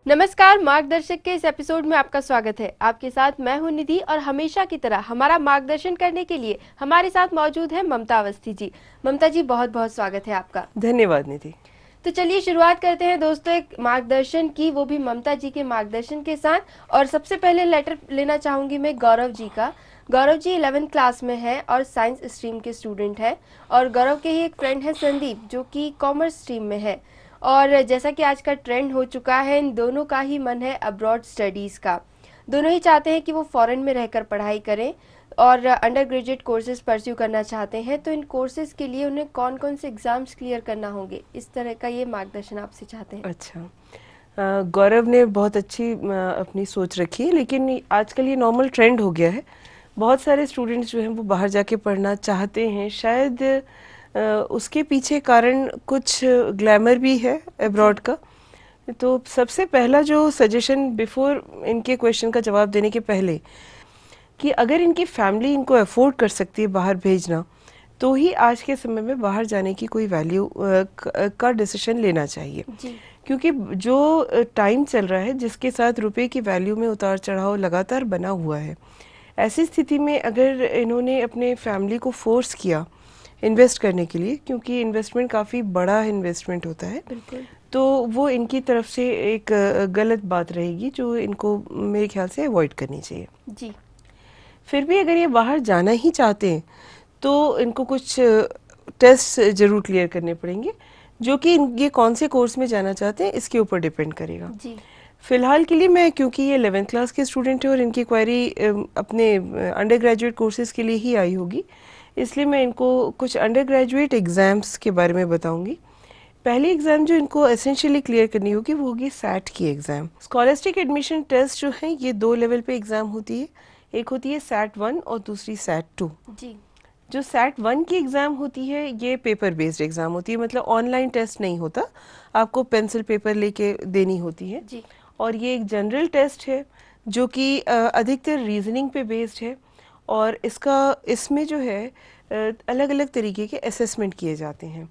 नमस्कार, मार्गदर्शक के इस एपिसोड में आपका स्वागत है। आपके साथ मैं हूं निधि और हमेशा की तरह हमारा मार्गदर्शन करने के लिए हमारे साथ मौजूद है ममता अवस्थी जी। ममता जी, बहुत बहुत स्वागत है आपका। धन्यवाद निधि। तो चलिए शुरुआत करते हैं दोस्तों एक मार्गदर्शन की, वो भी ममता जी के मार्गदर्शन के साथ। और सबसे पहले लेटर लेना चाहूंगी मैं गौरव जी का। गौरव जी 11th क्लास में है और साइंस स्ट्रीम के स्टूडेंट है। और गौरव के ही एक फ्रेंड है संदीप, जो कि कॉमर्स स्ट्रीम में है। और जैसा कि आज का ट्रेंड हो चुका है, इन दोनों का ही मन है अब्रॉड स्टडीज़ का। दोनों ही चाहते हैं कि वो फॉरेन में रहकर पढ़ाई करें और अंडर ग्रेजुएट कोर्सेज परस्यू करना चाहते हैं। तो इन कोर्सेज के लिए उन्हें कौन कौन से एग्ज़ाम्स क्लियर करना होंगे, इस तरह का ये मार्गदर्शन आपसे चाहते हैं। अच्छा, गौरव ने बहुत अच्छी अपनी सोच रखी है, लेकिन आजकल ये नॉर्मल ट्रेंड हो गया है। बहुत सारे स्टूडेंट्स जो हैं वो बाहर जाके पढ़ना चाहते हैं। शायद उसके पीछे कारण कुछ ग्लैमर भी है अब्रॉड का। तो सबसे पहला जो सजेशन बिफोर इनके क्वेश्चन का जवाब देने के पहले, कि अगर इनकी फैमिली इनको अफोर्ड कर सकती है बाहर भेजना, तो ही आज के समय में बाहर जाने की कोई वैल्यू का डिसीजन लेना चाहिए। जी। क्योंकि जो टाइम चल रहा है जिसके साथ रुपए की वैल्यू में उतार चढ़ाव लगातार बना हुआ है, ऐसी स्थिति में अगर इन्होंने अपने फैमिली को फोर्स किया इन्वेस्ट करने के लिए, क्योंकि इन्वेस्टमेंट काफ़ी बड़ा इन्वेस्टमेंट होता है, बिल्कुल। तो वो इनकी तरफ से एक गलत बात रहेगी जो इनको मेरे ख्याल से अवॉइड करनी चाहिए। जी। फिर भी अगर ये बाहर जाना ही चाहते हैं तो इनको कुछ टेस्ट ज़रूर क्लियर करने पड़ेंगे, जो कि ये कौन से कोर्स में जाना चाहते हैं इसके ऊपर डिपेंड करेगा। जी। फ़िलहाल के लिए मैं, क्योंकि ये 11th क्लास के स्टूडेंट है और इनकी क्वेरी अपने अंडर ग्रेजुएट कोर्सेज़ के लिए ही आई होगी, इसलिए मैं इनको कुछ अंडर ग्रेजुएट एग्ज़ाम्स के बारे में बताऊंगी। पहली एग्ज़ाम जो इनको एसेंशियली क्लियर करनी होगी वो होगी सैट की एग्ज़ाम। स्कॉलस्टिक एडमिशन टेस्ट जो है ये 2 लेवल पे एग्ज़ाम होती है। एक होती है सैट 1 और दूसरी सैट 2। जी। जो सैट 1 की एग्ज़ाम होती है ये पेपर बेस्ड एग्ज़ाम होती है, मतलब ऑनलाइन टेस्ट नहीं होता, आपको पेंसिल पेपर लेके देनी होती है। जी। और ये एक जनरल टेस्ट है जो कि अधिकतर रीजनिंग पे बेस्ड है। और इसमें जो है अलग अलग तरीके के असेसमेंट किए जाते हैं,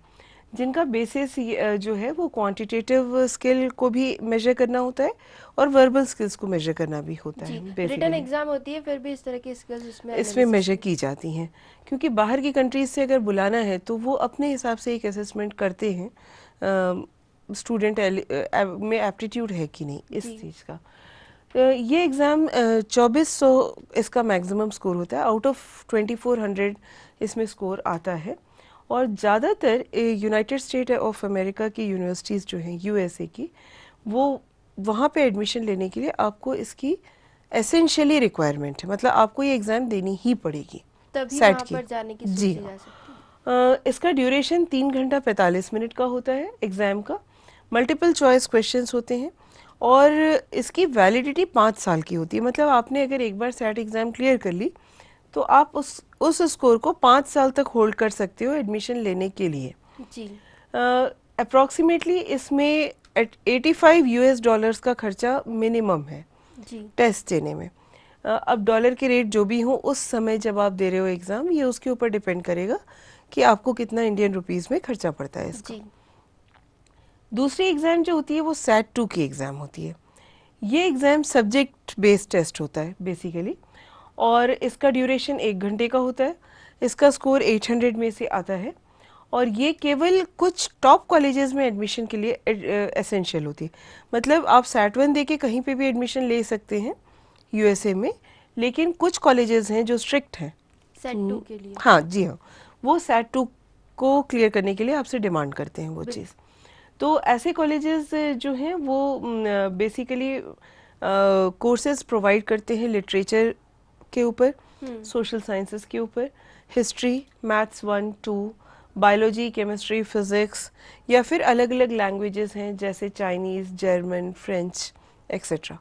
जिनका बेसिस जो है वो क्वांटिटेटिव स्किल को भी मेजर करना होता है और वर्बल स्किल्स को मेजर करना भी होता जी। है। रिटन बेसिकली एग्जाम होती है, फिर भी इस तरह की स्किल्स उसमें इसमें एनालिसिस मेजर की। की जाती हैं, क्योंकि बाहर की कंट्रीज से अगर बुलाना है तो वो अपने हिसाब से एक असेसमेंट करते हैं स्टूडेंट में एप्टीट्यूड है कि नहीं इस जी। चीज़ का। ये एग्ज़ाम 2400 इसका मैक्सिमम स्कोर होता है, आउट ऑफ 2400 इसमें स्कोर आता है। और ज़्यादातर यूनाइटेड स्टेट ऑफ अमेरिका की यूनिवर्सिटीज़ जो हैं यूएसए की, वो वहाँ पे एडमिशन लेने के लिए आपको इसकी एसेंशियली रिक्वायरमेंट है, मतलब आपको ये एग्ज़ाम देनी ही पड़ेगी तभी सेट वहां की। पर जाने की जी सोची हाँ। जा सकती है। इसका ड्यूरेशन 3 घंटा 45 मिनट का होता है एग्ज़ाम का। मल्टीपल चॉइस क्वेश्चंस होते हैं और इसकी वैलिडिटी 5 साल की होती है। मतलब आपने अगर एक बार सेट एग्ज़ाम क्लियर कर ली तो आप उस स्कोर को 5 साल तक होल्ड कर सकते हो एडमिशन लेने के लिए। जी। अप्रॉक्सीमेटली इसमें $85 का खर्चा मिनिमम है जी। टेस्ट देने में। अब डॉलर के रेट जो भी हो उस समय जब आप दे रहे हो एग्ज़ाम, ये उसके ऊपर डिपेंड करेगा कि आपको कितना इंडियन रुपीस में खर्चा पड़ता है इसका। जी। दूसरी एग्ज़ाम जो होती है वो सैट 2 की एग्ज़ाम होती है। ये एग्ज़ाम सब्जेक्ट बेस्ड टेस्ट होता है बेसिकली, और इसका ड्यूरेशन 1 घंटे का होता है। इसका स्कोर 800 में से आता है और ये केवल कुछ टॉप कॉलेजेस में एडमिशन के लिए एसेंशियल होती है। मतलब आप सैट 1 दे के कहीं पे भी एडमिशन ले सकते हैं यूएसए में, लेकिन कुछ कॉलेजेस हैं जो स्ट्रिक्ट हैं। सेट 2 के लिए। हाँ जी हाँ, वो सैट 2 को क्लियर करने के लिए आपसे डिमांड करते हैं वो चीज़। तो ऐसे कॉलेजेस जो हैं वो बेसिकली कोर्सेज प्रोवाइड करते हैं लिटरेचर के ऊपर, सोशल साइंसेस के ऊपर, history, maths 1, 2, biology, chemistry, physics, या फिर अलग अलग लैंग्वेजेस हैं जैसे चाइनीज़, जर्मन, फ्रेंच एक्सेट्रा।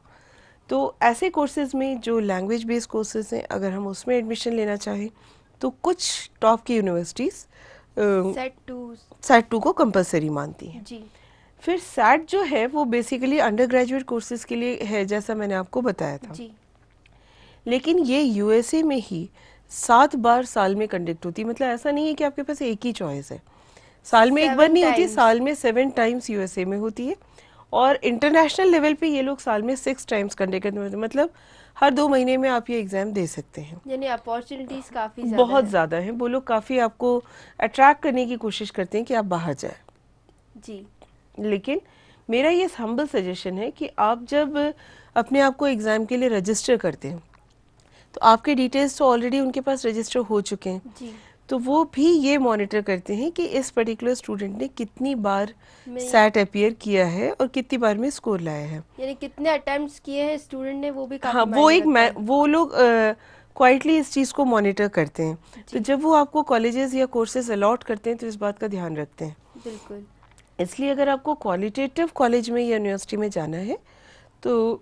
तो ऐसे कोर्सेज में जो लैंग्वेज बेस्ड कोर्सेज हैं, अगर हम उसमें एडमिशन लेना चाहें तो कुछ टॉप की यूनिवर्सिटीज़ सैट 2 को कंपलसरी मानती हैं। जी। फिर सैट जो है वो बेसिकली अंडर ग्रेजुएट कोर्सेज के लिए है, जैसा मैंने आपको बताया था। जी। लेकिन ये यूएसए में ही 7 बार साल में कंडक्ट होती है। मतलब ऐसा नहीं है कि आपके पास एक ही चॉइस है, साल में एक बार 7 नहीं होती, टाइम्स। साल में 7 टाइम्स यूएसए में होती है। और इंटरनेशनल लेवल पे ये लोग साल में 6 टाइम्स कंडक्ट करते हैं, मतलब हर 2 महीने में आप ये एग्ज़ाम दे सकते हैं। यानी अपॉर्चुनिटीज काफी ज्यादा बहुत है। ज़्यादा है, वो लोग काफ़ी आपको अट्रैक्ट करने की कोशिश करते हैं कि आप बाहर जाए। जी लेकिन मेरा ये हम्बल सजेशन है कि आप जब अपने आप को एग्ज़ाम के लिए रजिस्टर करते हैं तो आपके डिटेल्स तो ऑलरेडी उनके पास रजिस्टर हो चुके हैं, जी तो वो भी ये मॉनिटर करते हैं कि इस पर्टिकुलर स्टूडेंट ने कितनी बार मैं सैट अपीयर किया है और कितनी बार में स्कोर लाया है। यानी कितने अटेम्प्ट्स किए हैं स्टूडेंट ने, वो भी हाँ, काफी मायने रखता है। वो लोग क्वाइटली इस चीज़ को मॉनिटर करते हैं। तो जी जब वो आपको कॉलेजेस या कोर्सेज अलॉट करते हैं तो इस बात का ध्यान रखते हैं। बिल्कुल। इसलिए अगर आपको क्वालिटेटिव कॉलेज में या यूनिवर्सिटी में जाना है तो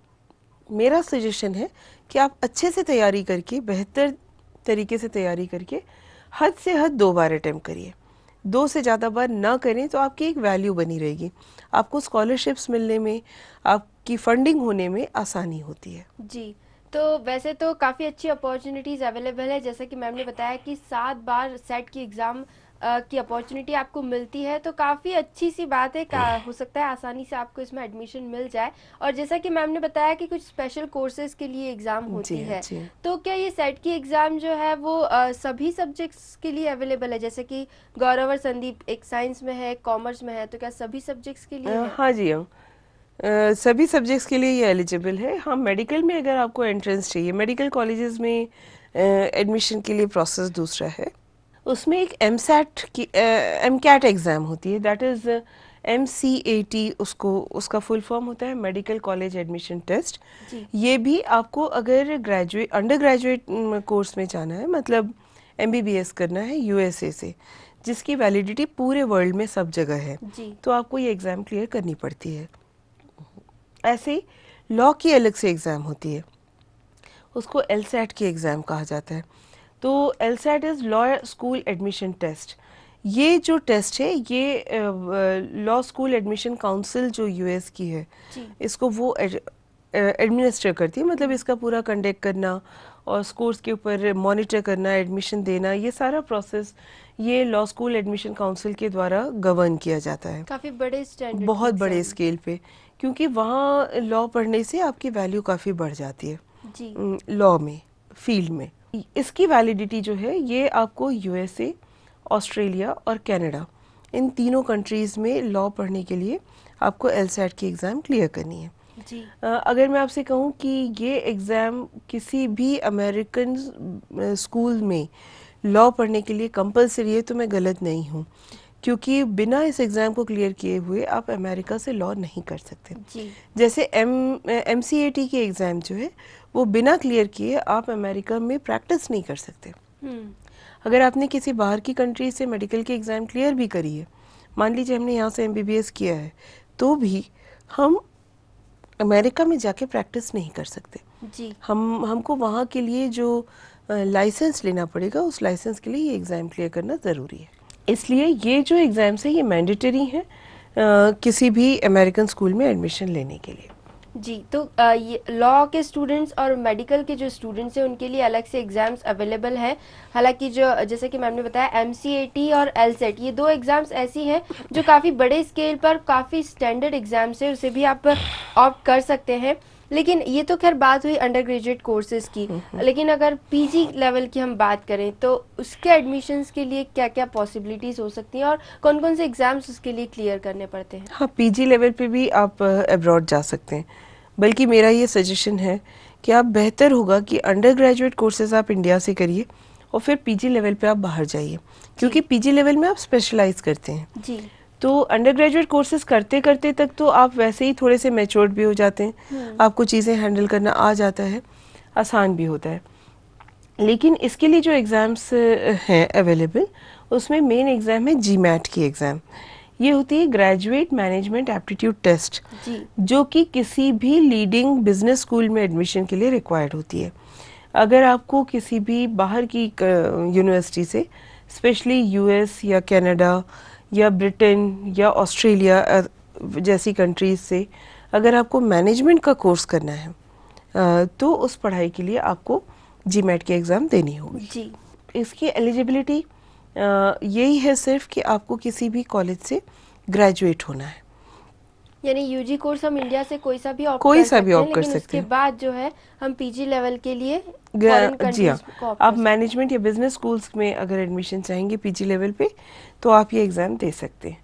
मेरा सजेशन है कि आप अच्छे से तैयारी करके, बेहतर तरीके से तैयारी करके हद से हद 2 बार अटेम्प्ट करिए। 2 से ज़्यादा बार ना करें तो आपकी एक वैल्यू बनी रहेगी, आपको स्कॉलरशिप्स मिलने में, आपकी फंडिंग होने में आसानी होती है। जी, तो वैसे तो काफ़ी अच्छी अपॉर्चुनिटीज़ अवेलेबल है, जैसा कि मैम ने बताया कि 7 बार सेट की एग्ज़ाम की अपॉर्चुनिटी आपको मिलती है, तो काफ़ी अच्छी सी बात है। हो सकता है आसानी से आपको इसमें एडमिशन मिल जाए। और जैसा कि मैम ने बताया कि कुछ स्पेशल कोर्सेज़ के लिए एग्ज़ाम जी होती हाँ, है, जी हाँ। तो क्या ये सेट की एग्ज़ाम जो है वो सभी सब्जेक्ट्स के लिए अवेलेबल है? जैसे कि गौरव और संदीप एक साइंस में है, एक कॉमर्स में है, तो क्या सभी सब्जेक्ट्स के लिए है? हाँ जी हाँ, सभी सब्जेक्ट्स के लिए ये एलिजिबल है। हाँ, मेडिकल में अगर आपको एंट्रेंस चाहिए, मेडिकल कॉलेजेस में एडमिशन के लिए प्रोसेस दूसरा है। उसमें एक एमसैट की एमकैट एग्ज़ाम होती है, दैट इज़ MCAT, उसका फुल फॉर्म होता है मेडिकल कॉलेज एडमिशन टेस्ट। जी ये भी आपको अगर अंडर ग्रेजुएट कोर्स में जाना है, मतलब MBBS करना है USA से, जिसकी वैलिडिटी पूरे वर्ल्ड में सब जगह है, जी तो आपको ये एग्ज़ाम क्लियर करनी पड़ती है। ऐसे ही लॉ की अलग से एग्ज़ाम होती है, उसको LSAT की एग्ज़ाम कहा जाता है। तो LSAT is law school admission test. ये जो टेस्ट है ये लॉ स्कूल एडमिशन काउंसिल जो US की है, जी इसको वो एडमिनिस्टर करती है, मतलब इसका पूरा कंडक्ट करना और स्कोर्स के ऊपर मॉनिटर करना, एडमिशन देना, ये सारा प्रोसेस ये लॉ स्कूल एडमिशन काउंसिल के द्वारा गवर्न किया जाता है, काफ़ी बड़े स्टैंडर्ड की बहुत बड़े एग्ज़ाम। स्केल पे। क्योंकि वहाँ लॉ पढ़ने से आपकी वैल्यू काफ़ी बढ़ जाती है जी लॉ में, फील्ड में। इसकी वैलिडिटी जो है ये आपको USA, ऑस्ट्रेलिया और कनाडा, इन तीनों कंट्रीज़ में लॉ पढ़ने के लिए आपको LSAT की एग्ज़ाम क्लियर करनी है। जी अगर मैं आपसे कहूँ कि ये एग्ज़ाम किसी भी अमेरिकन स्कूल में लॉ पढ़ने के लिए कंपलसरी है तो मैं गलत नहीं हूँ, क्योंकि बिना इस एग्ज़ाम को क्लियर किए हुए आप अमेरिका से लॉ नहीं कर सकते। जी जैसे MCAT की एग्ज़ाम जो है वो बिना क्लियर किए आप अमेरिका में प्रैक्टिस नहीं कर सकते। अगर आपने किसी बाहर की कंट्री से मेडिकल की एग्ज़ाम क्लियर भी करी है, मान लीजिए हमने यहाँ से MBBS किया है, तो भी हम अमेरिका में जाके प्रैक्टिस नहीं कर सकते। जी हमको वहाँ के लिए जो लाइसेंस लेना पड़ेगा, उस लाइसेंस के लिए ये एग्ज़ाम क्लियर करना ज़रूरी है। इसलिए ये जो एग्ज़ाम्स है ये मैंडेटरी हैं किसी भी अमेरिकन स्कूल में एडमिशन लेने के लिए। जी, तो ये लॉ के स्टूडेंट्स और मेडिकल के जो स्टूडेंट्स हैं उनके लिए अलग से एग्ज़ाम्स अवेलेबल हैं। हालांकि जो जैसे कि मैम ने बताया MCAT और LSAT, ये 2 एग्ज़ाम्स ऐसी हैं जो काफ़ी बड़े स्केल पर काफ़ी स्टैंडर्ड एग्ज़ाम्स है, उसे भी आप ऑप्ट कर सकते हैं। लेकिन ये तो खैर बात हुई अंडर ग्रेजुएट कोर्सेज़ की, लेकिन अगर PG लेवल की हम बात करें तो उसके एडमिशन्स के लिए क्या क्या पॉसिबिलिटीज़ हो सकती हैं और कौन कौन से एग्ज़ाम्स उसके लिए क्लियर करने पड़ते हैं? हाँ, PG लेवल पे भी आप अब्रॉड जा सकते हैं, बल्कि मेरा ये सजेशन है कि आप बेहतर होगा कि अंडर ग्रेजुएट कोर्सेज आप इंडिया से करिए और फिर PG लेवल पे आप बाहर जाइए, क्योंकि PG लेवल में आप स्पेशलाइज करते हैं। जी तो अंडर ग्रेजुएट कोर्सेज करते करते तक तो आप वैसे ही थोड़े से मैच्योर्ड भी हो जाते हैं, आपको चीज़ें हैंडल करना आ जाता है, आसान भी होता है। लेकिन इसके लिए जो एग्ज़ाम्स हैं अवेलेबल, उसमें मेन एग्ज़ाम है GMAT की एग्ज़ाम। ये होती है ग्रेजुएट मैनेजमेंट एप्टीट्यूड टेस्ट, जी जो कि किसी भी लीडिंग बिजनेस स्कूल में एडमिशन के लिए रिक्वायर्ड होती है। अगर आपको किसी भी बाहर की यूनिवर्सिटी से, स्पेशली US या कनाडा या ब्रिटेन या ऑस्ट्रेलिया जैसी कंट्रीज से, अगर आपको मैनेजमेंट का कोर्स करना है तो उस पढ़ाई के लिए आपको GMAT की एग्ज़ाम देनी होगी। जी इसकी एलिजिबिलिटी यही है सिर्फ कि आपको किसी भी कॉलेज से ग्रेजुएट होना है। यानी यूजी कोर्स हम इंडिया से कोई सा भी ऑप्ट कोई कर सा भी सकते हैं, ऑप्ट कर लेकिन सकते उसके हैं। बाद जो है हम पीजी लेवल के लिए फॉरेन जी हाँ, कंट्रीज को ऑप्ट कर आप सकते मैनेजमेंट या बिजनेस स्कूल्स में अगर एडमिशन चाहेंगे पीजी लेवल पे, तो आप ये एग्ज़ाम दे सकते हैं।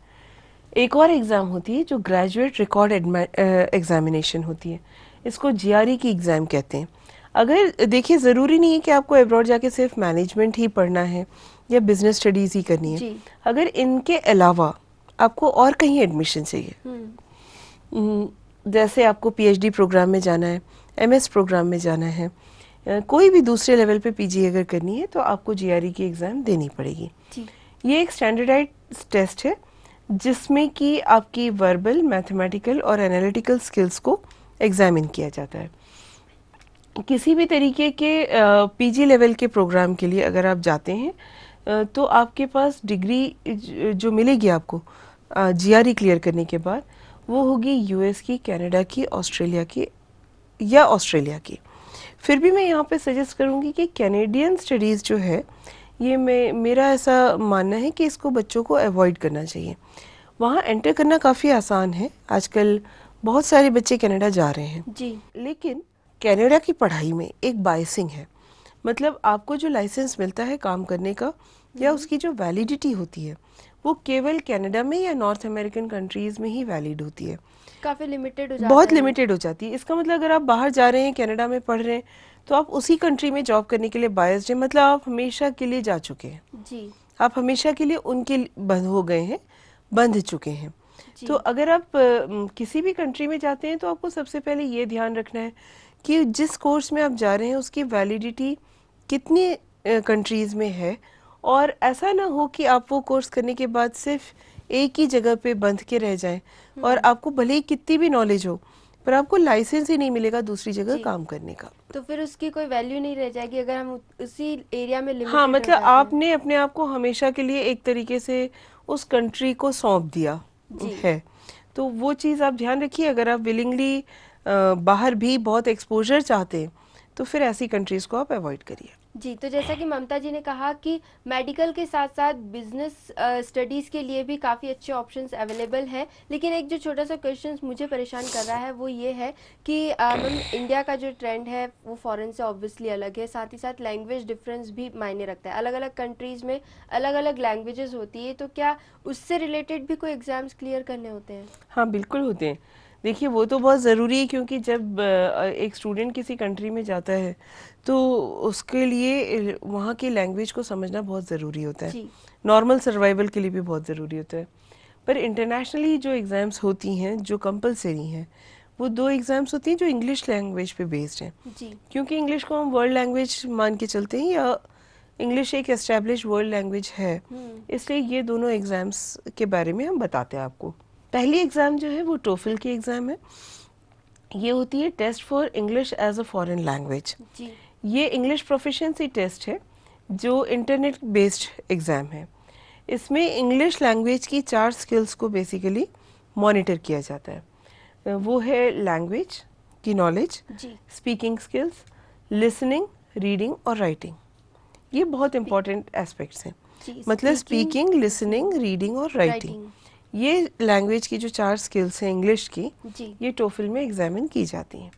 एक और एग्ज़ाम होती है जो ग्रेजुएट रिकॉर्ड एग्जामिनेशन होती है, इसको जीआरई की एग्ज़ाम कहते हैं। अगर देखिए, ज़रूरी नहीं है कि आपको अब्रॉड जाके सिर्फ मैनेजमेंट ही पढ़ना है या बिजनेस स्टडीज़ ही करनी हैं। है। जी। अगर इनके अलावा आपको और कहीं एडमिशन चाहिए, जैसे आपको पीएचडी प्रोग्राम में जाना है, एमएस प्रोग्राम में जाना है, कोई भी दूसरे लेवल पे पीजी अगर करनी है, तो आपको जीआरई की एग्ज़ाम देनी पड़ेगी। जी। ये एक स्टैंडर्डाइज्ड टेस्ट है जिसमें कि आपकी वर्बल, मैथमेटिकल और एनालिटिकल स्किल्स को एग्जामिन किया जाता है। किसी भी तरीके के पीजी लेवल के प्रोग्राम के लिए अगर आप जाते हैं, तो आपके पास डिग्री जो मिलेगी आपको जीआरई क्लियर करने के बाद, वो होगी यूएस की, कनाडा की, ऑस्ट्रेलिया की या ऑस्ट्रेलिया की। फिर भी मैं यहाँ पे सजेस्ट करूँगी कि कैनेडियन स्टडीज़ जो है, ये मेरा ऐसा मानना है कि इसको बच्चों को अवॉइड करना चाहिए। वहाँ एंटर करना काफ़ी आसान है, आजकल बहुत सारे बच्चे कनाडा जा रहे हैं। जी। लेकिन कनाडा की पढ़ाई में एक बायसिंग है, मतलब आपको जो लाइसेंस मिलता है काम करने का या उसकी जो वैलिडिटी होती है, वो केवल कनाडा में या नॉर्थ अमेरिकन कंट्रीज़ में ही वैलिड होती है, काफी लिमिटेड हो जाता बहुत है वो। लिमिटेड हो जाती है। इसका मतलब अगर आप बाहर जा रहे हैं, कनाडा में पढ़ रहे हैं, तो आप उसी कंट्री में जॉब करने के लिए बायस्ड हैं, मतलब आप हमेशा के लिए जा चुके हैं, जी। आप हमेशा के लिए उनके बंध हो गए हैं, बंध चुके हैं। जी। तो अगर आप किसी भी कंट्री में जाते हैं, तो आपको सबसे पहले ये ध्यान रखना है कि जिस कोर्स में आप जा रहे हैं उसकी वैलिडिटी कितनी कंट्रीज़ में है, और ऐसा ना हो कि आप वो कोर्स करने के बाद सिर्फ एक ही जगह पे बंध के रह जाएं, और आपको भले ही कितनी भी नॉलेज हो, पर आपको लाइसेंस ही नहीं मिलेगा दूसरी जगह जी। काम करने का। तो फिर उसकी कोई वैल्यू नहीं रह जाएगी अगर हम उसी एरिया में हाँ, लिमिटेड रह मतलब जाते हैं। आपने अपने आप को हमेशा के लिए एक तरीके से उस कंट्री को सौंप दिया जी। है। तो वो चीज़ आप ध्यान रखिए। अगर आप विलिंगली बाहर भी बहुत एक्सपोजर चाहते हैं, तो फिर ऐसी कंट्रीज़ को आप अवॉइड करिए। जी। तो जैसा कि ममता जी ने कहा कि मेडिकल के साथ साथ बिजनेस स्टडीज़ के लिए भी काफ़ी अच्छे ऑप्शंस अवेलेबल हैं, लेकिन एक जो छोटा सा क्वेश्चन मुझे परेशान कर रहा है वो ये है कि मैम, इंडिया का जो ट्रेंड है वो फॉरेन से ऑब्वियसली अलग है, साथ ही साथ लैंग्वेज डिफरेंस भी मायने रखता है। अलग अलग कंट्रीज़ में अलग अलग लैंग्वेजेस होती है, तो क्या उससे रिलेटेड भी कोई एग्ज़ाम्स क्लियर करने होते हैं? हाँ, बिल्कुल होते हैं। देखिए, वो तो बहुत ज़रूरी है, क्योंकि जब एक स्टूडेंट किसी कंट्री में जाता है, तो उसके लिए वहाँ की लैंग्वेज को समझना बहुत ज़रूरी होता है। जी। नॉर्मल सर्वाइवल के लिए भी बहुत ज़रूरी होता है। पर इंटरनेशनली जो एग्ज़ाम्स होती हैं, जो कंपलसरी हैं, वो 2 एग्ज़ाम्स होती हैं जो इंग्लिश लैंग्वेज पे बेस्ड हैं। जी। क्योंकि इंग्लिश को हम वर्ल्ड लैंग्वेज मान के चलते हैं, या इंग्लिश एक एस्टैब्लिश वर्ल्ड लैंग्वेज है, इसलिए ये दोनों एग्ज़ाम्स के बारे में हम बताते हैं आपको। पहली एग्ज़ाम जो है वो टोफल की एग्ज़ाम है। ये होती है test for English as a foreign language. जी। ये इंग्लिश प्रोफिशिएंसी टेस्ट है जो इंटरनेट बेस्ड एग्ज़ाम है। इसमें इंग्लिश लैंग्वेज की 4 स्किल्स को बेसिकली मॉनिटर किया जाता है। वो है लैंग्वेज की नॉलेज, जी। स्पीकिंग स्किल्स, लिसनिंग, रीडिंग और राइटिंग। ये बहुत इंपॉर्टेंट एस्पेक्ट्स हैं। जी। मतलब स्पीकिंग, लिसनिंग, रीडिंग और राइटिंग, राइटिंग। ये लैंग्वेज की जो 4 स्किल्स हैं इंग्लिश की, जी। ये टोफल में एग्जामिन की जाती हैं।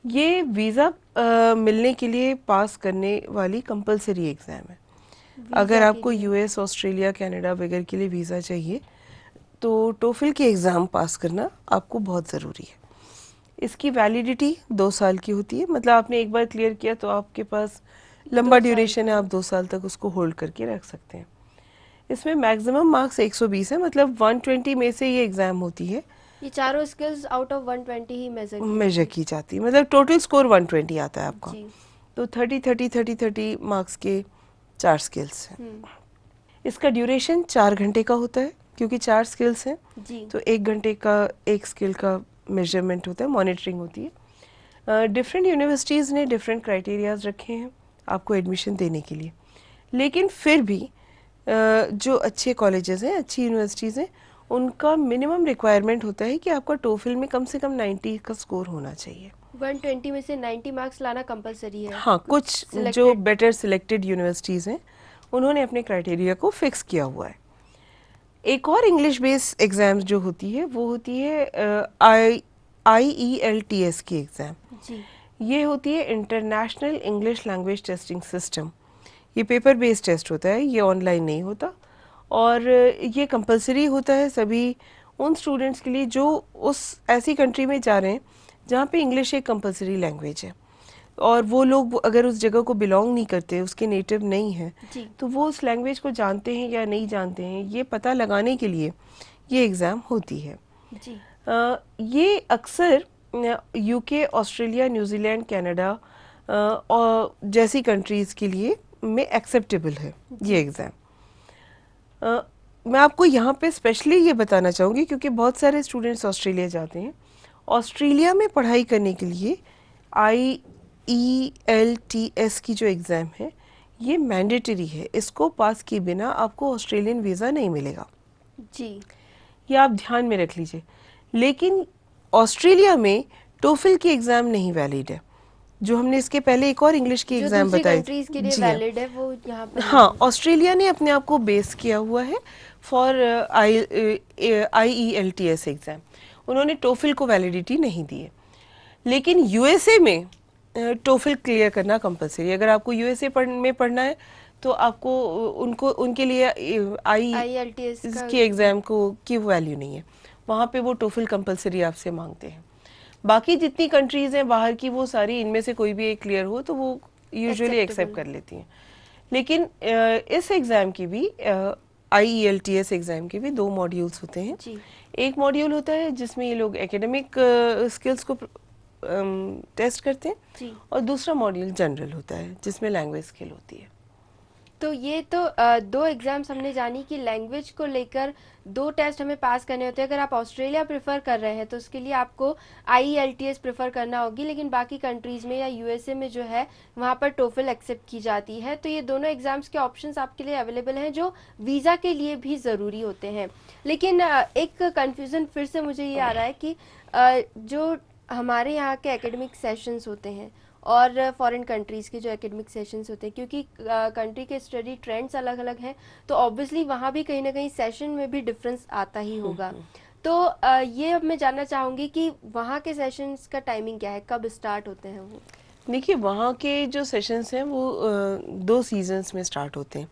ये वीज़ा मिलने के लिए पास करने वाली कंपलसरी एग्ज़ाम है। अगर वीज़ा के आपको लिए। यूएस, ऑस्ट्रेलिया, कनाडा वगैरह के लिए वीज़ा चाहिए, तो टोफल की एग्ज़ाम पास करना आपको बहुत ज़रूरी है। इसकी वैलिडिटी 2 साल की होती है, मतलब आपने एक बार क्लियर किया तो आपके पास लंबा 2 साल ड्यूरेशन है, का। आप 2 साल तक उसको होल्ड करके रख सकते हैं। इसमें मैक्सिमम मार्क्स 120 है, मतलब 120 में से ये एग्ज़ाम होती है, ये चारों स्किल्स आउट ऑफ 120 ही मेजर की मेजर जाती की जाती है, मतलब टोटल स्कोर 120 आता है है। आपका। जी। तो 30 मार्क्स के 4 स्किल्स हैं। इसका ड्यूरेशन 4 घंटे का होता है, क्योंकि 4 स्किल्स हैं, जी। तो 1 घंटे का एक स्किल का मेजरमेंट होता है, मॉनिटरिंग होती है। डिफरेंट यूनिवर्सिटीज़ ने डिफरेंट क्राइटेरियाज रखे हैं आपको एडमिशन देने के लिए, लेकिन फिर भी जो अच्छे कॉलेजेस हैं, अच्छी यूनिवर्सिटीज़ हैं, उनका मिनिमम रिक्वायरमेंट होता है कि आपका टोफल में कम से कम 90 का स्कोर होना चाहिए। 120 में से 90 मार्क्स लाना कंपलसरी है। हाँ, कुछ जो सिलेक्टेड। बेटर सिलेक्टेड यूनिवर्सिटीज़ हैं, उन्होंने अपने क्राइटेरिया को फिक्स किया हुआ है। एक और इंग्लिश बेस्ड एग्जाम्स जो होती है वो होती है IELTS की एग्ज़ाम। जी। ये होती है international English language testing system. ये पेपर बेस्ड टेस्ट होता है, ये ऑनलाइन नहीं होता, और ये कंपलसरी होता है सभी उन स्टूडेंट्स के लिए जो उस ऐसी कंट्री में जा रहे हैं जहाँ पे इंग्लिश एक कंपलसरी लैंग्वेज है, और वो लोग अगर उस जगह को बिलोंग नहीं करते, उसके नेटिव नहीं हैं, जी। तो वो उस लैंग्वेज को जानते हैं या नहीं जानते हैं, ये पता लगाने के लिए ये एग्ज़ाम होती है। जी। ये अक्सर UK, ऑस्ट्रेलिया, न्यूजीलैंड, कनाडा और जैसी कंट्रीज़ के लिए में एक्सेप्टेबल है ये एग्ज़ाम। मैं आपको यहाँ पे स्पेशली ये बताना चाहूँगी क्योंकि बहुत सारे स्टूडेंट्स ऑस्ट्रेलिया जाते हैं। ऑस्ट्रेलिया में पढ़ाई करने के लिए IELTS की जो एग्ज़ाम है ये मैंडेटरी है, इसको पास किए बिना आपको ऑस्ट्रेलियन वीज़ा नहीं मिलेगा। जी। ये आप ध्यान में रख लीजिए। लेकिन ऑस्ट्रेलिया में टोफिल की एग्ज़ाम नहीं वैलिड है, जो हमने इसके पहले एक और इंग्लिश की जो एग्ज़ाम दूसरी बताई कंट्रीज के लिए जी हाँ। वैलिड है वो यहाँ पर हाँ, नहीं है। ऑस्ट्रेलिया ने अपने आप को बेस किया हुआ है फॉर IELTS एग्ज़ाम। उन्होंने टोफिल को वैलिडिटी नहीं दी है। लेकिन USA में टोफिल क्लियर करना कंपलसरी। अगर आपको USA में पढ़ना है तो आपको उनके लिए IELTS का की एग्ज़ाम को की वैल्यू नहीं है, वहाँ पे वो टोफिल कंपलसरी आपसे मांगते हैं। बाकी जितनी कंट्रीज़ हैं बाहर की, वो सारी इनमें से कोई भी एक क्लियर हो तो वो यूजुअली एक्सेप्ट कर लेती हैं। लेकिन इस एग्ज़ाम की भी IELTS एग्ज़ाम के भी 2 मॉड्यूल्स होते हैं। जी। एक मॉड्यूल होता है जिसमें ये लोग एकेडमिक स्किल्स को टेस्ट करते हैं, जी। और दूसरा मॉड्यूल जनरल होता है जिसमें लैंग्वेज स्किल होती है। तो ये तो 2 एग्जाम्स हमने जानी कि लैंग्वेज को लेकर 2 टेस्ट हमें पास करने होते हैं। अगर आप ऑस्ट्रेलिया प्रेफर कर रहे हैं तो उसके लिए आपको IELTS प्रेफर करना होगी, लेकिन बाकी कंट्रीज़ में या USA में जो है वहाँ पर टोफिल एक्सेप्ट की जाती है। तो ये दोनों एग्जाम्स के ऑप्शंस आपके लिए अवेलेबल हैं जो वीज़ा के लिए भी ज़रूरी होते हैं। लेकिन एक कन्फ्यूज़न फिर से मुझे ये आ रहा है कि जो हमारे यहाँ के एकेडमिक सेशंस होते हैं और फॉरेन कंट्रीज़ के जो एकेडमिक सेशंस होते हैं, क्योंकि कंट्री के स्टडी ट्रेंड्स अलग अलग हैं, तो ऑब्वियसली वहाँ भी कहीं ना कहीं सेशन में भी डिफरेंस आता ही होगा। तो ये अब मैं जानना चाहूँगी कि वहाँ के सेशंस का टाइमिंग क्या है, कब स्टार्ट होते हैं वो? देखिए, वहाँ के जो सेशंस हैं वो 2 सीजन्स में स्टार्ट होते हैं।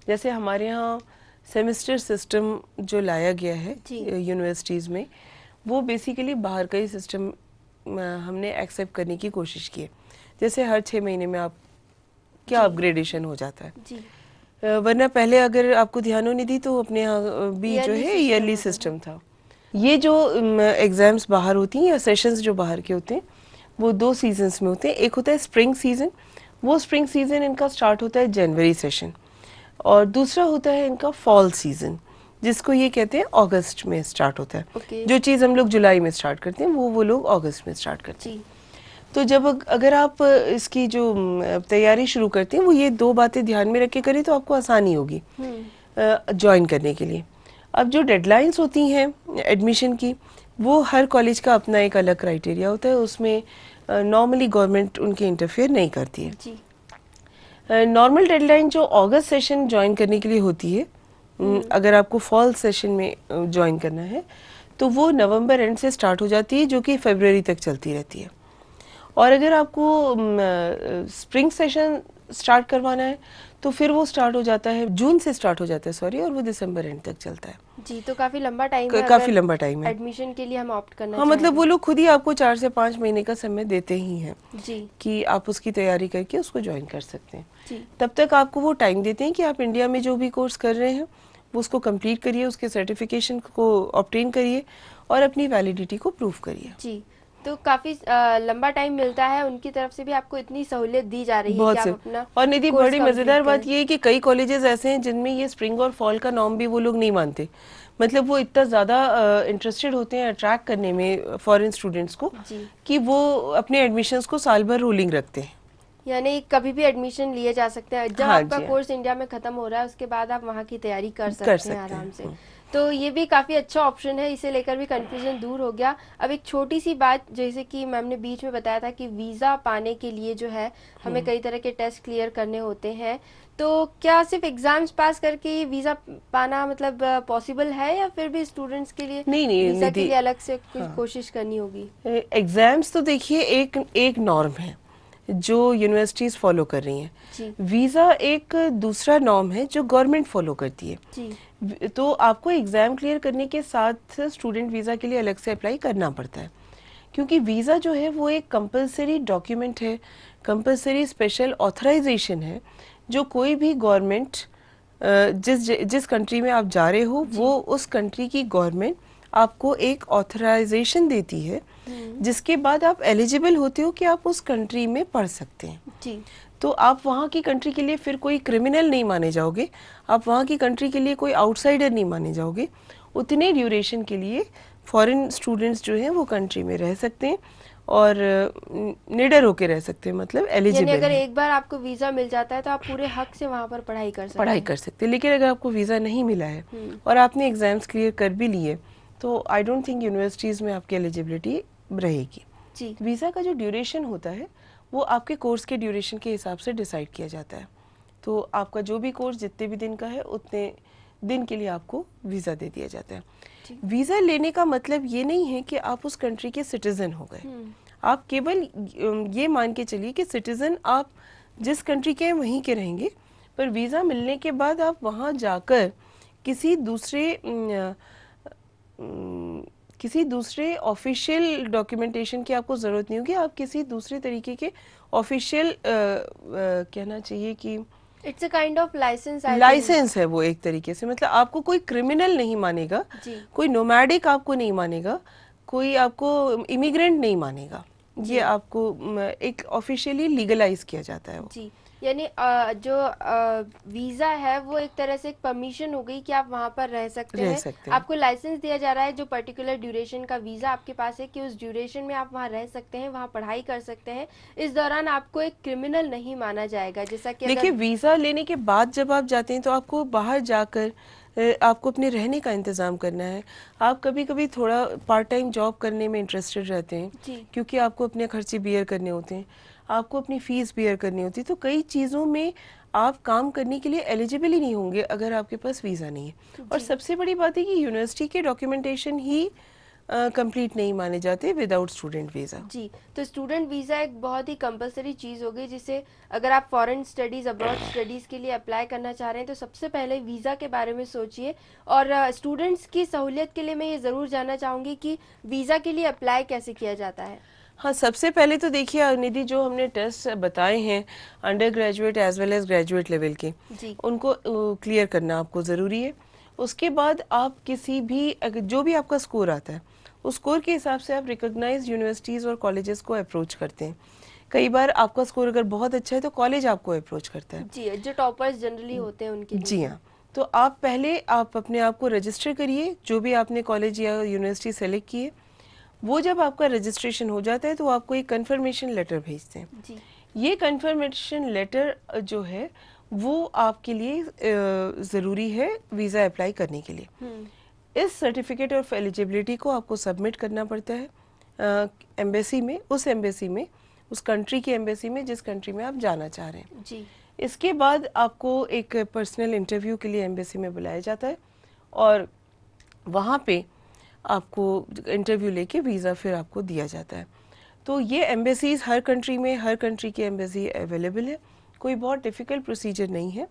जैसे हमारे यहाँ सेमेस्टर सिस्टम जो लाया गया है यूनिवर्सिटीज़ में, वो बेसिकली बाहर का ही सिस्टम हमने एक्सेप्ट करने की कोशिश की है। जैसे हर 6 महीने में आप क्या अपग्रेडेशन हो जाता है जी। वरना पहले अगर आपको ध्यान नहीं दी तो अपने यहाँ भी जो है ईयरली सिस्टम था। ये जो एग्ज़ाम्स बाहर होती हैं या सेशंस जो बाहर के होते हैं वो 2 सीजन्स में होते हैं। एक होता है स्प्रिंग सीजन, वो स्प्रिंग सीजन इनका स्टार्ट होता है जनवरी सेशन, और दूसरा होता है इनका फॉल सीजन जिसको ये कहते हैं अगस्त में स्टार्ट होता है। जो चीज़ हम लोग जुलाई में स्टार्ट करते हैं वो लोग अगस्त में स्टार्ट करते हैं। तो जब अगर आप इसकी जो तैयारी शुरू करते हैं वो ये 2 बातें ध्यान में रख के करें तो आपको आसानी होगी ज्वाइन करने के लिए। अब जो डेडलाइंस होती हैं एडमिशन की, वो हर कॉलेज का अपना एक अलग क्राइटेरिया होता है, उसमें नॉर्मली गवर्नमेंट उनके इंटरफेयर नहीं करती है। नॉर्मल डेडलाइन जो अगस्त सेशन ज्वाइन करने के लिए होती है, अगर आपको फॉल सेशन में ज्वाइन करना है तो वो नवंबर एंड से स्टार्ट हो जाती है जो कि फरवरी तक चलती रहती है। और अगर आपको स्प्रिंग सेशन स्टार्ट करवाना है तो फिर वो स्टार्ट हो जाता है जून से स्टार्ट हो जाता है सॉरी, और वो दिसंबर एंड तक चलता है। जी, तो काफी लंबा टाइम है। काफी लंबा टाइम है एडमिशन के लिए हम ऑप्ट करना हाँ, मतलब वो लोग खुद ही आपको 4 से 5 महीने का समय देते ही हैं जी कि आप उसकी तैयारी करके उसको ज्वाइन कर सकते हैं। जी। तब तक आपको वो टाइम देते हैं कि आप इंडिया में जो भी कोर्स कर रहे हैं वो उसको कंप्लीट करिए, उसके सर्टिफिकेशन को ऑब्टेन करिए और अपनी वैलिडिटी को प्रूव करिए। जी, तो काफी लंबा टाइम मिलता है, उनकी तरफ से भी आपको इतनी सहूलियत दी जा रही है बहुत कि से। आप अपना और निधि, कोर्स बड़ी मजेदार कंप्लीट बात ये है कि कई कॉलेजेस ऐसे हैं जिनमें ये स्प्रिंग और फॉल का नॉर्म भी वो लोग नहीं मानते। मतलब वो इतना ज्यादा इंटरेस्टेड होते हैं अट्रैक्ट करने में फॉरेन स्टूडेंट्स को कि वो अपने एडमिशंस को साल भर रोलिंग रखते हैं, यानी कभी भी एडमिशन लिए जा सकते हैं। जब हाँ आपका जी, कोर्स इंडिया में खत्म हो रहा है उसके बाद आप वहाँ की तैयारी कर सकते हैं आराम से। तो ये भी काफ़ी अच्छा ऑप्शन है, इसे लेकर भी कंफ्यूजन दूर हो गया। अब एक छोटी सी बात, जैसे कि मैम ने बीच में बताया था कि वीज़ा पाने के लिए जो है हमें कई तरह के टेस्ट क्लियर करने होते हैं, तो क्या सिर्फ एग्जाम्स पास करके ये वीज़ा पाना मतलब पॉसिबल है, या फिर भी स्टूडेंट्स के लिए नहीं नहीं वीज़ा के निधि, लिए अलग से कुछ हाँ, कोशिश करनी होगी? एग्जाम्स तो देखिए एक एक नॉर्म है जो यूनिवर्सिटीज फॉलो कर रही हैं। जी वीज़ा एक दूसरा नॉर्म है जो गवर्नमेंट फॉलो करती है। जी तो आपको एग्ज़ाम क्लियर करने के साथ स्टूडेंट वीज़ा के लिए अलग से अप्लाई करना पड़ता है, क्योंकि वीज़ा जो है वो एक कंपलसरी डॉक्यूमेंट है, कंपलसरी स्पेशल ऑथराइजेशन है, जो कोई भी गवर्नमेंट जिस जिस कंट्री में आप जा रहे हो वो उस कंट्री की गवर्नमेंट आपको एक ऑथराइजेशन देती है, जिसके बाद आप एलिजिबल होते हो कि आप उस कंट्री में पढ़ सकते हैं। जी तो आप वहाँ की कंट्री के लिए फिर कोई क्रिमिनल नहीं माने जाओगे, आप वहाँ की कंट्री के लिए कोई आउटसाइडर नहीं माने जाओगे। उतने ड्यूरेशन के लिए फॉरेन स्टूडेंट्स जो हैं वो कंट्री में रह सकते हैं और निडर होके रह सकते हैं, मतलब यानी एलिजिबल अगर हैं, एक बार आपको वीज़ा मिल जाता है तो आप पूरे हक से वहाँ पर पढ़ाई कर सकते पढ़ाई हैं। कर सकते हैं। लेकिन अगर आपको वीज़ा नहीं मिला है और आपने एग्ज़ाम्स क्लियर कर भी लिए, तो आई डोंट थिंक यूनिवर्सिटीज़ में आपकी एलिजिबिलिटी रहेगी। जी वीज़ा का जो ड्यूरेशन होता है वो आपके कोर्स के ड्यूरेशन के हिसाब से डिसाइड किया जाता है। तो आपका जो भी कोर्स जितने भी दिन का है उतने दिन के लिए आपको वीज़ा दे दिया जाता है। वीज़ा लेने का मतलब ये नहीं है कि आप उस कंट्री के सिटीज़न हो गए। आप केवल ये मान के चलिए कि सिटीज़न आप जिस कंट्री के हैं वहीं के रहेंगे, पर वीज़ा मिलने के बाद आप वहाँ जाकर किसी दूसरे ऑफिशियल डॉक्यूमेंटेशन की आपको ज़रूरत नहीं होगी। आप किसी दूसरे तरीके के ऑफिशियल कहना चाहिए कि it's a kind of licence, I think. Licence है वो एक तरीके से, मतलब आपको कोई क्रिमिनल नहीं मानेगा, जी कोई नोमैडिक आपको नहीं मानेगा, कोई आपको इमिग्रेंट नहीं मानेगा। ये आपको एक ऑफिशियली लीगलाइज किया जाता है वो। जी यानी जो वीज़ा है वो एक तरह से एक परमिशन हो गई कि आप वहाँ पर रह सकते रह हैं। सकते हैं। आपको लाइसेंस दिया जा रहा है जो पर्टिकुलर ड्यूरेशन का वीज़ा आपके पास है, कि उस ड्यूरेशन में आप वहाँ रह सकते हैं, वहाँ पढ़ाई कर सकते हैं। इस दौरान आपको एक क्रिमिनल नहीं माना जाएगा, जैसा कि देखिए, अगर वीज़ा लेने के बाद जब आप जाते हैं तो आपको बाहर जाकर आपको अपने रहने का इंतज़ाम करना है। आप कभी कभी थोड़ा पार्ट टाइम जॉब करने में इंटरेस्टेड रहते हैं, जी क्योंकि आपको अपने खर्चे बियर करने होते हैं, आपको अपनी फ़ीस बियर करनी होती है। तो कई चीज़ों में आप काम करने के लिए एलिजिबल ही नहीं होंगे अगर आपके पास वीज़ा नहीं है। और जी सबसे बड़ी बात है कि यूनिवर्सिटी के डॉक्यूमेंटेशन ही कंप्लीट नहीं माने जाते विदाउट स्टूडेंट वीज़ा। जी तो स्टूडेंट वीज़ा एक बहुत ही कंपलसरी चीज़ हो गई, जिसे अगर आप फॉरेन स्टडीज़, अब्रॉड स्टडीज़ के लिए अप्लाई करना चाह रहे हैं तो सबसे पहले वीज़ा के बारे में सोचिए। और स्टूडेंट्स की सहूलियत के लिए मैं ये ज़रूर जानना चाहूँगी कि वीज़ा के लिए अप्लाई कैसे किया जाता है। हाँ, सबसे पहले तो देखिए निधि, जो हमने टेस्ट बताए हैं undergraduate as well as graduate level के, जी उनको क्लियर करना आपको ज़रूरी है। उसके बाद आप किसी भी जो भी आपका स्कोर आता है उस स्कोर के हिसाब से आप रिकॉग्नाइज्ड यूनिवर्सिटीज़ और कॉलेजेस को अप्रोच करते हैं। कई बार आपका स्कोर अगर बहुत अच्छा है तो कॉलेज आपको अप्रोच करता है। जी जो टॉपर्स जनरली होते हैं उनके जी लिए। हाँ, तो आप पहले आप अपने आप को रजिस्टर करिए, जो भी आपने कॉलेज या यूनिवर्सिटी सेलेक्ट किए। वो जब आपका रजिस्ट्रेशन हो जाता है तो आपको एक कंफर्मेशन लेटर भेजते हैं। जी ये कंफर्मेशन लेटर जो है वो आपके लिए ज़रूरी है वीज़ा अप्लाई करने के लिए। इस सर्टिफिकेट ऑफ एलिजिबिलिटी को आपको सबमिट करना पड़ता है एम्बेसी में, उस एम्बेसी में, उस कंट्री की एम्बेसी में जिस कंट्री में आप जाना चाह रहे हैं। जी इसके बाद आपको एक पर्सनल इंटरव्यू के लिए एम्बेसी में बुलाया जाता है और वहाँ पे आपको इंटरव्यू लेके वीज़ा फिर आपको दिया जाता है। तो ये एम्बेसीज हर कंट्री में, हर कंट्री की एम्बेसी अवेलेबल है, कोई बहुत डिफ़िकल्ट प्रोसीजर नहीं है।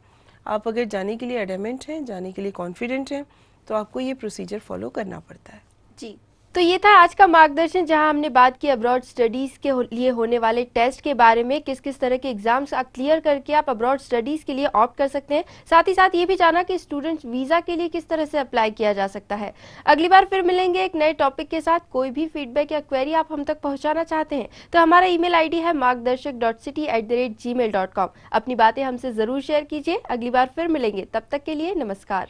आप अगर जाने के लिए एडमेंट हैं, जाने के लिए कॉन्फिडेंट हैं, तो आपको ये प्रोसीजर फॉलो करना पड़ता है। जी तो ये था आज का मार्गदर्शन, जहां हमने बात की अब्रॉड स्टडीज़ के लिए होने वाले टेस्ट के बारे में, किस किस तरह के एग्जाम्स क्लियर करके आप अब्रॉड स्टडीज़ के लिए ऑप्ट कर सकते हैं। साथ ही साथ ये भी जाना कि स्टूडेंट्स वीज़ा के लिए किस तरह से अप्लाई किया जा सकता है। अगली बार फिर मिलेंगे एक नए टॉपिक के साथ। कोई भी फीडबैक या क्वेरी आप हम तक पहुँचाना चाहते हैं तो हमारा email ID है margdarshak.city@gmail.com। अपनी बातें हमसे ज़रूर शेयर कीजिए। अगली बार फिर मिलेंगे, तब तक के लिए नमस्कार।